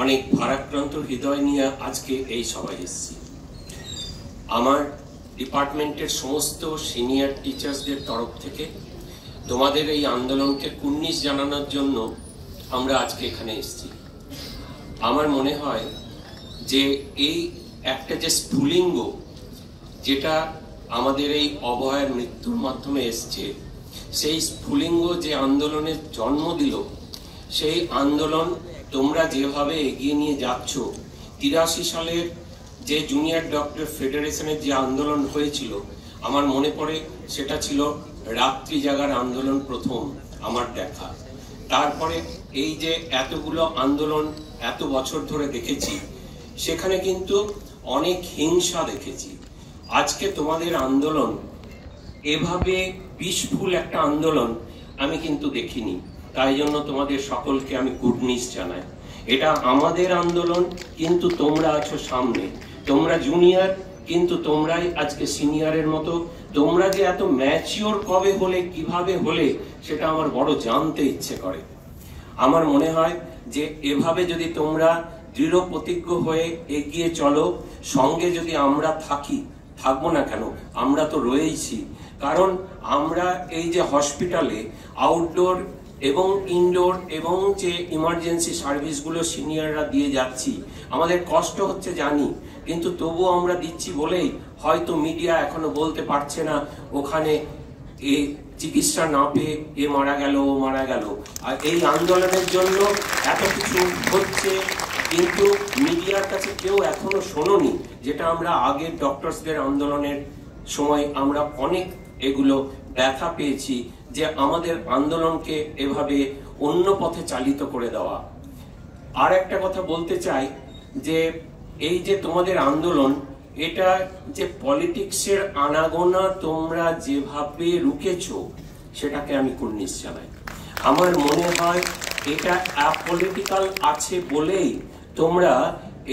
অনেক ভারাক্রান্ত হৃদয় নিয়ে আজকে এই সভায় এসেছি। আমার ডিপার্টমেন্টের সমস্ত সিনিয়র টিচার্সদের তরফ থেকে তোমাদের এই আন্দোলনকে কুর্নিশ জানানোর জন্য আমরা আজকে এখানে এসেছি। আমার মনে হয় যে এই একটা যে স্ফুলিঙ্গ যেটা আমাদের এই অভয়ার মৃত্যুর মাধ্যমে এসছে, সেই স্ফুলিঙ্গ যে আন্দোলনের জন্ম দিল, সেই আন্দোলন তোমরা যেভাবে এগিয়ে নিয়ে যাচ্ছ, 83 সালের যে জুনিয়র ডক্টর ফেডারেশনের যে আন্দোলন হয়েছিল, আমার মনে পড়ে সেটা ছিল রাত্রি জাগার আন্দোলন প্রথম আমার দেখা। তারপরে এই যে এতগুলো আন্দোলন এত বছর ধরে দেখেছি, সেখানে কিন্তু অনেক হিংসা দেখেছি। আজকে তোমাদের আন্দোলন এভাবে পিসফুল একটা আন্দোলন আমি কিন্তু দেখিনি। তাই জন্য তোমাদের সকলকে আমি কুর্নিশ জানাই। এটা আমাদের আন্দোলন, কিন্তু তোমরা আছো সামনে, তোমরা জুনিয়র, কিন্তু তোমরাই আজকে সিনিয়রের মতো। তোমরা যে এত ম্যাচিওর কবে হলে, কিভাবে হলে, সেটা আমার বড় জানতে ইচ্ছে করে। আমার মনে হয় যে এভাবে যদি তোমরা দৃঢ় প্রতিজ্ঞ হয়ে এগিয়ে চলো, সঙ্গে যদি আমরা থাকবো না কেন, আমরা তো রয়েইছি। কারণ আমরা এই যে হসপিটালে আউটডোর এবং ইনডোর এবং যে ইমার্জেন্সি সার্ভিসগুলো সিনিয়ররা দিয়ে যাচ্ছি, আমাদের কষ্ট হচ্ছে জানি, কিন্তু তবুও আমরা দিচ্ছি বলেই হয়তো মিডিয়া এখনো বলতে পারছে না ওখানে এই চিকিৎসা না পেয়ে এ মারা গেল, ও মারা গেল। আর এই আন্দোলনের জন্য এত কিছু হচ্ছে, কিন্তু মিডিয়ার কাছে কেউ এখনো শোনোনি, যেটা আমরা আগের ডক্টরসদের আন্দোলনের সময় আমরা অনেক এগুলো ব্যথা পেয়েছি, যে আমাদের আন্দোলনকে এভাবে অন্য পথে চালিত করে দেওয়া। আর একটা কথা বলতে চাই, যে এই যে তোমাদের আন্দোলন, এটা যে পলিটিক্সের আনাগোনা তোমরা যেভাবে রুখেছো, সেটাকে আমি কুর্নিশ জানাই। আমার মনে হয় এটা অ্যাপলিটিক্যাল আছে বলেই তোমরা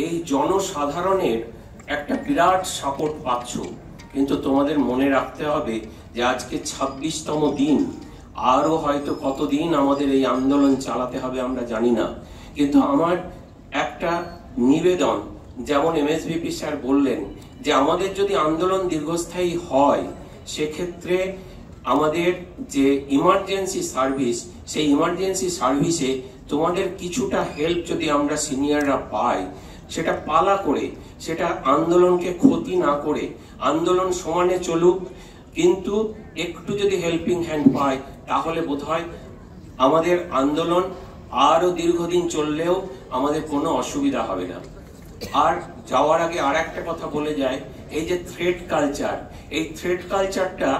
এই জনসাধারণের একটা বিরাট সাপোর্ট পাচ্ছ। কিন্তু তোমাদের মনে রাখতে হবে যে আজকে 26তম দিন, আরো হয়তো কতদিন আমাদের এই আন্দোলন চালাতে হবে আমরা জানি না। কিন্তু আমার একটা নিবেদন, যেমন MSVP স্যার বললেন যে আমাদের যদি আন্দোলন দীর্ঘস্থায়ী হয়, সেক্ষেত্রে আমাদের যে ইমার্জেন্সি সার্ভিস, সেই ইমার্জেন্সি সার্ভিসে তোমাদের কিছুটা হেল্প যদি আমরা সিনিয়ররা পাই, সেটা পালা করে, সেটা আন্দোলনকে ক্ষতি না করে, আন্দোলন সমানে চলুক, কিন্তু একটু যদি হেল্পিং হ্যান্ড পাই, তাহলে বোধহয় আমাদের আন্দোলন আরো দীর্ঘদিন চললেও আমাদের কোনো অসুবিধা হবে না। আর যাওয়ার আগে আর একটা কথা বলে যায়, এই যে থ্রেট কালচার, এই থ্রেট কালচারটা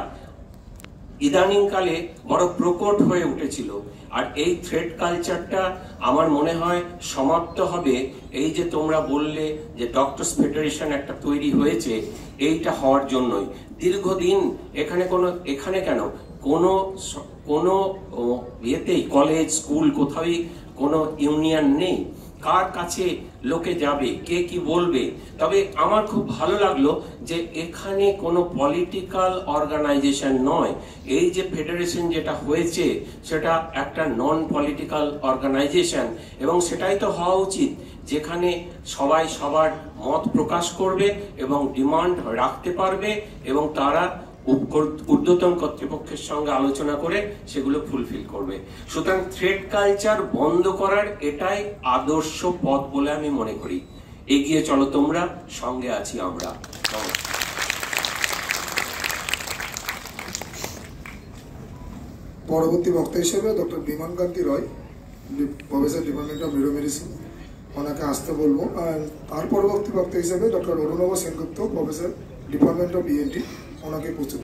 ইদানিং কালে বড় প্রকট হয়ে উঠেছিল। আর এই থ্রেট কালচারটা আমার মনে হয় সমাপ্ত হবে এই যে তোমরা বললে যে ডক্টরস ফেডারেশন একটা তৈরি হয়েছে, এইটা হওয়ার জন্যই। দীর্ঘদিন এখানে কেন কোনো ইয়েতেই, কলেজ স্কুল কোথাওই কোনো ইউনিয়ন নেই। কার কাছে লোকে যাবে, কে কি বলবে? তবে আমার খুব ভালো লাগলো যে এখানে কোনো পলিটিক্যাল অর্গানাইজেশন নয়, এই যে ফেডারেশন যেটা হয়েছে সেটা একটা নন পলিটিক্যাল অর্গানাইজেশন, এবং সেটাই তো হওয়া উচিত, যেখানে সবাই সবার মত প্রকাশ করবে এবং ডিমান্ড রাখতে পারবে, এবং তারা ঊর্ধ্বতন কর্তৃপক্ষের সঙ্গে আলোচনা করে সেগুলো ফুলফিল করবে। সুতরাং থ্রেট কালচার বন্ধ করার এটাই আদর্শ পথ বলে আমি মনে করি। এগিয়ে চলো তোমরা, সঙ্গে আছি আমরা। পরবর্তী বক্তা হিসেবে doctor Biman Kanti Roy, professor department of neuro medicine, ওনাকে আসতে বলবো। আর তার পরবর্তী বক্তা হিসেবে doctor Arunava Sengupta, professor department of ENT, ওনাকে প্রস্তুত।